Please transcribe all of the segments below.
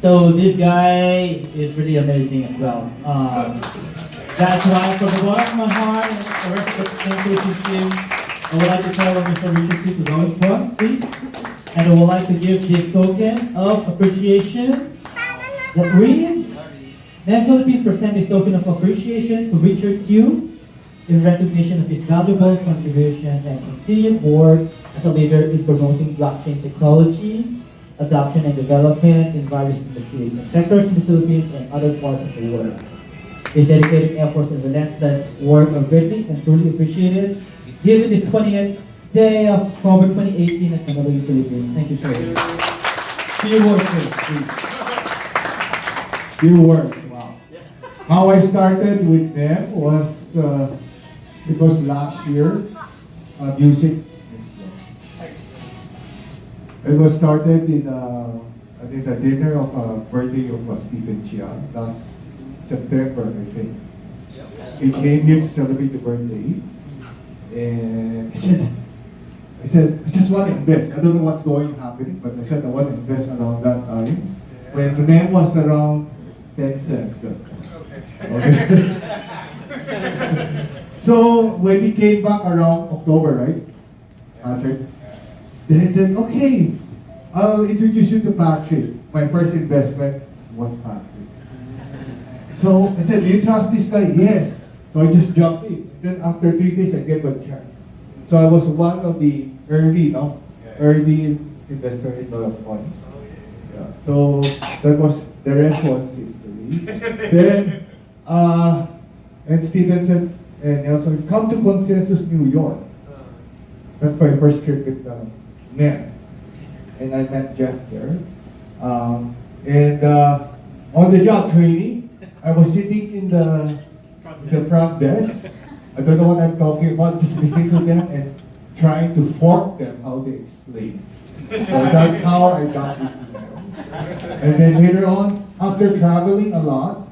So this guy is really amazing as well. That's why from the bottom of my heart, the rest of the presentation team, I would like to tell Mr. Richard to go in front, please. And I would like to give this token of appreciation that reads, NEM Philippines present this token of appreciation to Richard Q in recognition of his valuable contributions and continued work as a leader in promoting blockchain technology, adoption and development in various industries and sectors in the Philippines and other parts of the world. His dedicated efforts and relentless work are greatly and truly appreciated given this 20th day of October 2018 at Manila, Philippines. Thank you, sir. Few words, please. Few words, wow. How I started with them was, it was last year, music. It was started in a dinner of a birthday of Stephen Chia last September, I think. He came here to celebrate the birthday, and I said, I just want to invest. I don't know what's happening, but I said I want to invest around that time. When the name was around 10 cents. Okay. So when he came back around October, right? Patrick? Then he said, okay, I'll introduce you to Patrick. My first investment was Patrick. So I said, do you trust this guy? Yes. So I just jumped in. Then after 3 days, I gave a check. So I was one of the early investor in Vodafone. Yeah. So that was, the rest was history. Then, and Steven said, and also come to Consensus New York. That's my first trip with NEM. And I met Jeff there. And on the job training, I was sitting in the front desk. I don't know what I'm talking about, just listening to them and trying to fork them how they explain. So that's how I got into them. And then later on, after traveling a lot,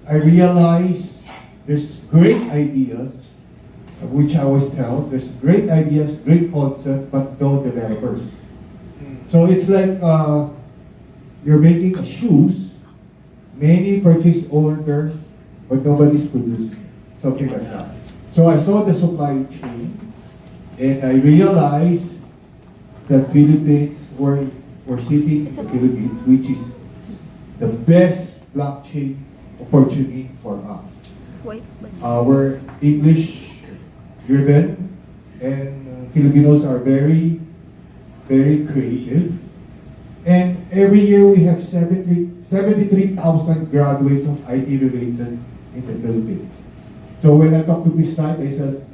I realized there's great ideas, which I always tell, there's great ideas, great concepts, but no developers. So it's like you're making shoes, many purchase orders, but nobody's producing, something like that. So I saw the supply chain, and I realized that Philippines were sitting in the Philippines, which is the best blockchain opportunity for us. We're English driven, and Filipinos are very, very creative. And every year we have 73,000 graduates of IT related in the Philippines. So when I talked to this side, I said,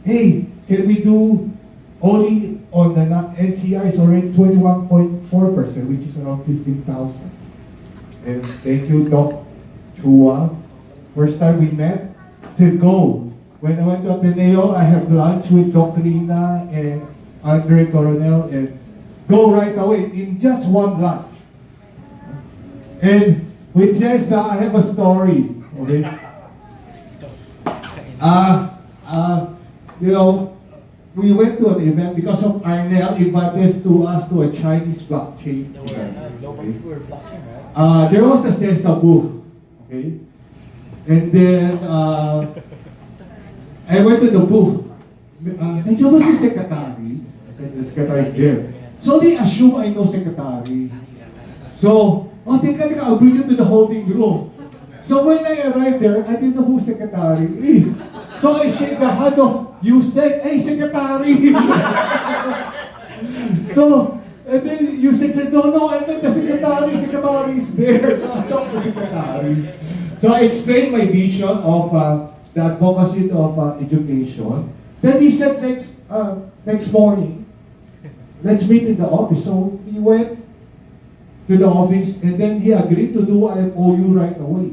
hey, can we do only on the NCI is already 21.4%, which is around 15,000. And thank you, Doc Chua. First time we met, said go. When I went to Ateneo, I had lunch with Dr. Lina and Andre Coronel, and go right away in just one lunch. And with Jessa, I have a story. Okay. You know, we went to an event because of Arnel invited us to a Chinese blockchain event. Okay. There was a Cesa booth, okay, and then I went to the booth. Nandiyan ba si secretary? The secretary there. So they assume I know secretary. So, oh, teka, I'll bring you to the holding room. So when I arrived there, I didn't know who secretary is. So I shake the hand of Yusek, hey, secretary! So, and then Yusek said, no, I meant the secretary is there. So I talked to the secretary. So I explained my vision of the advocacy of education. Then he said next morning, let's meet in the office. So we went to the office, and then he agreed to do IMOU right away.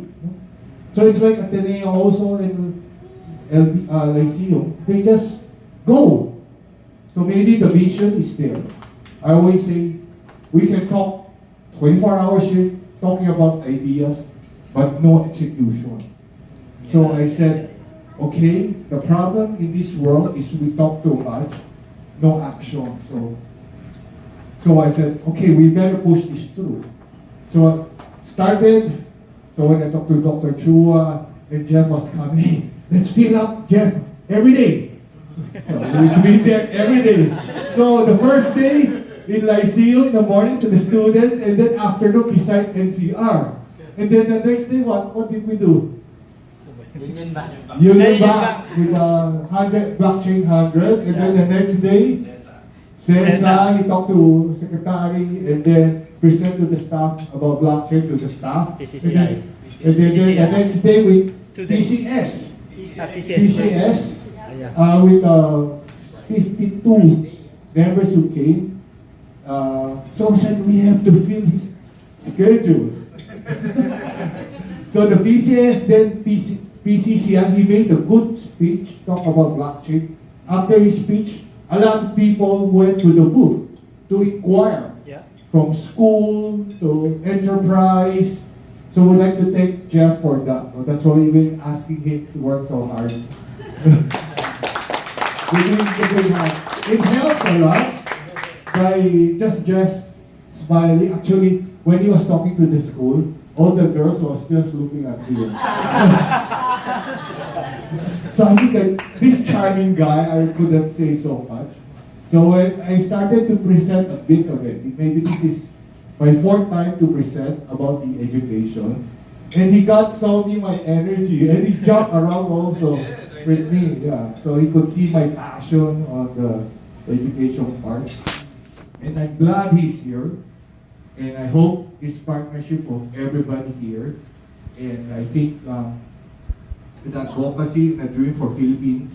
So it's like Ateneo also and Lyceum, they just go. So maybe the vision is there. I always say, we can talk 24 hours here, talking about ideas, but no execution. So I said, okay, the problem in this world is we talk too much, no action. So I said, okay, we better push this through. So started. So when I talked to Dr. Chua and Jeff was coming, let's fill up Jeff every day. So we've been there every day. So the first day in Lyceum in the morning to the students, and then afternoon beside NCR. And then the next day, what did we do? Union Bank. Union Bank with 100 blockchain 100, and then the next day, CESA, he talked to secretary, and then present to the staff about blockchain to the staff. PCCI. And then the next day with Today. PCS. PCS. PCS with 52 members who came. So we said we have to fill his schedule. So the PCS, then PCCI, he made a good speech, talk about blockchain. After his speech, a lot of people went to the booth to inquire, from school to enterprise. So we'd like to thank Jeff for that. So that's why we've been asking him to work so hard. It helps a lot by just Jeff smiling. Actually, when he was talking to the school, all the girls was just looking at him. So I think that this charming guy, I couldn't say so much. So when I started to present a bit of it, maybe this is my fourth time to present about the education, and he got saw me my energy, and he jumped around also with me, yeah. So he could see my passion on the education part. And I'm glad he's here, and I hope this partnership of everybody here, and I think that advocacy and a dream for Philippines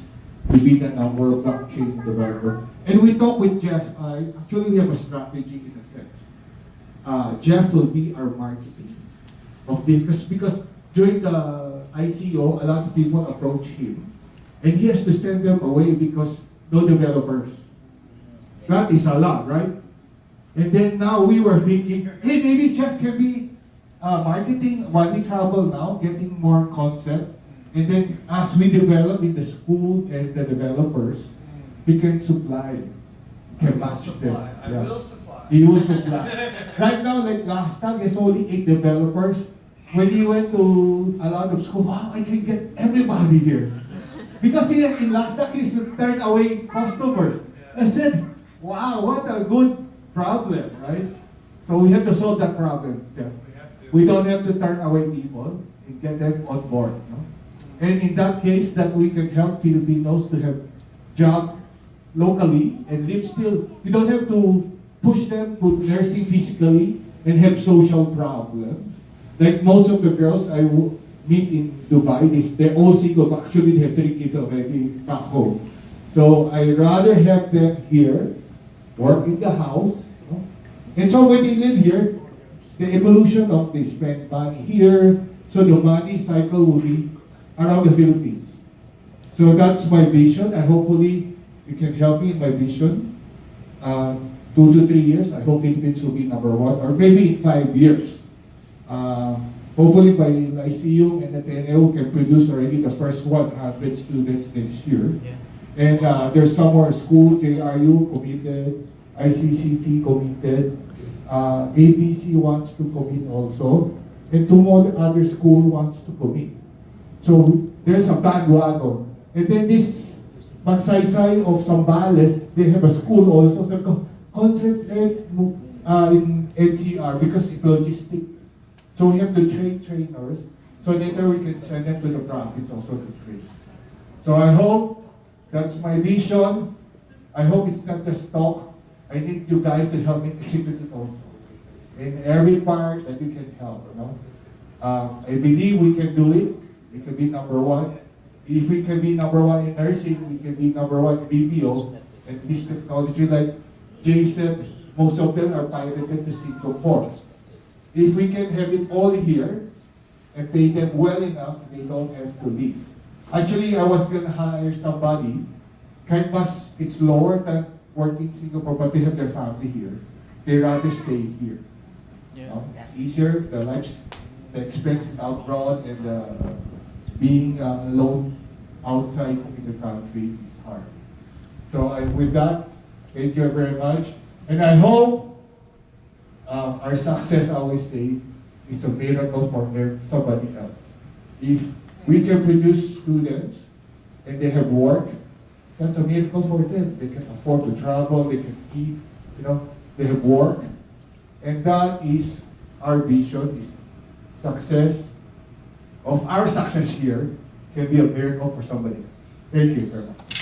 to be the number of blockchain developer. And we talked with Jeff, actually we have a strategy in a sense. Jeff will be our marketing of this, because during the ICO, a lot of people approach him, and he has to send them away because no developers. That is a lot, right? And then now we were thinking, hey, maybe Jeff can be marketing while we travel now, getting more concept. And then as we develop in the school and the developers, he can supply, can match them. I will supply. He will supply. Right now, like last time, there's only 8 developers. When he went to a lot of school, wow, I can get everybody here. Because in last time, he's turned away customers. I said, wow, what a good problem, right? So we have to solve that problem. Yeah. We don't have to turn away people and get them on board. No? And in that case, that we can help Filipinos to have job locally and live still. You don't have to push them to nursing physically and have social problems. Like most of the girls I meet in Dubai, they're all single, but actually they have 3 kids already back home. So I rather have them here, work in the house. No? And so when they live here, the evolution of they spend money here, so the money cycle will be around the Philippines. So that's my vision. I hopefully you can help me in my vision. 2 to 3 years, I hope Philippines will be number 1, or maybe in 5 years. Hopefully by Lyceum and Ateneo can produce already the first 100 students next year. And there's some more school, JRU committed, ICCT committed, ABC wants to commit also, and 2 more other school wants to commit. So there's a bandwagon. And then this Magsaysay of Zambales, they have a school also. So concentrate in NCR because it's logistic. So we have to train trainers. So later we can send them to the province also to train. So I hope that's my vision. I hope it's not just talk. I need you guys to help me execute it also. In every part that you can help. You know? I believe we can do it. We can be number 1. If we can be number 1 in nursing, we can be number 1 in BPO. And this technology, like Jay said, most of them are piloted to Singapore. If we can have it all here and pay them well enough, they don't have to leave. Actually, I was going to hire somebody. Kahit mas it's lower than working in Singapore, but they have their family here. They rather stay here. It's easier, the expense abroad, and being alone outside in the country is hard. So with that, thank you very much. And I hope our success, I always say, is a miracle for somebody else. If we can produce students and they have work, that's a miracle for them. They can afford to travel, they can eat, they have work. And that is our vision, is success of our success here can be a miracle for somebody else. Thank you very much.